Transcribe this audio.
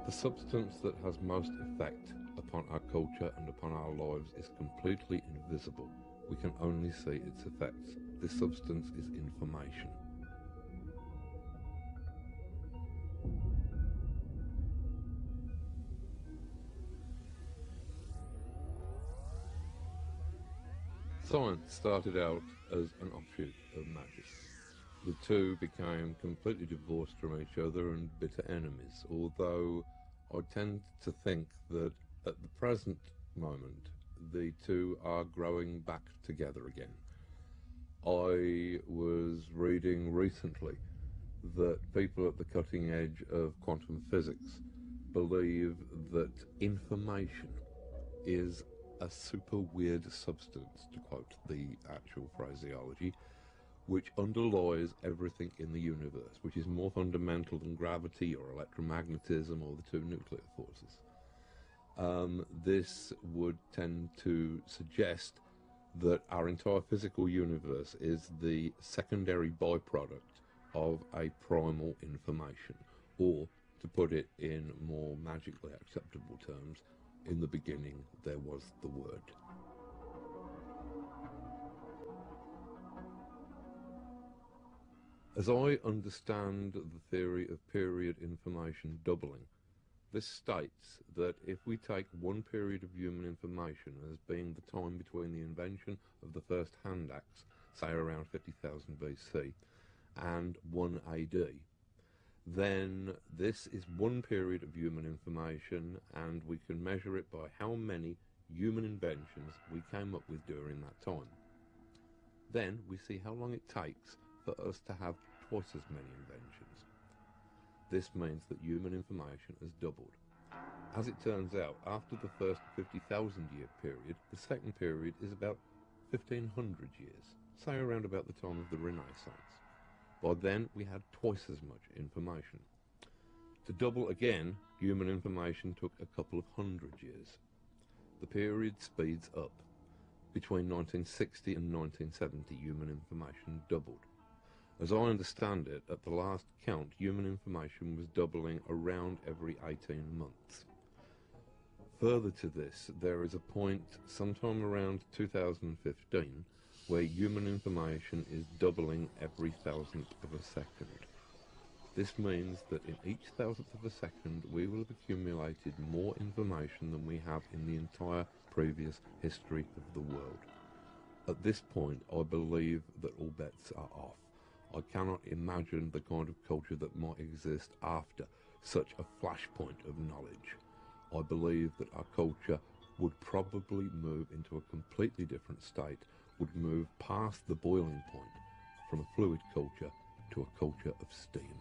The substance that has most effect upon our culture and upon our lives is completely invisible. We can only see its effects. This substance is information. Science started out as an offshoot of magic. The two became completely divorced from each other and bitter enemies, although I tend to think that at the present moment the two are growing back together again. I was reading recently that people at the cutting edge of quantum physics believe that information is a super weird substance, to quote the actual phraseology, which underlies everything in the universe, which is more fundamental than gravity or electromagnetism or the two nuclear forces. This would tend to suggest that our entire physical universe is the secondary byproduct of a primal information, or, to put it in more magically acceptable terms, in the beginning there was the Word. As I understand the theory of period information doubling, this states that if we take one period of human information as being the time between the invention of the first hand axe, say around 50,000 BC, and 1 AD, then this is one period of human information, and we can measure it by how many human inventions we came up with during that time. Then we see how long it takes for us to have twice as many inventions. This means that human information has doubled. As it turns out, after the first 50,000 year period, the second period is about 1500 years, say around about the time of the Renaissance. By then we had twice as much information. To double again, human information took a couple of hundred years. The period speeds up. Between 1960 and 1970, human information doubled. As I understand it, at the last count, human information was doubling around every 18 months. Further to this, there is a point sometime around 2015 where human information is doubling every thousandth of a second. This means that in each thousandth of a second we will have accumulated more information than we have in the entire previous history of the world. At this point, I believe that all bets are off. I cannot imagine the kind of culture that might exist after such a flashpoint of knowledge. I believe that our culture would probably move into a completely different state, would move past the boiling point from a fluid culture to a culture of steam.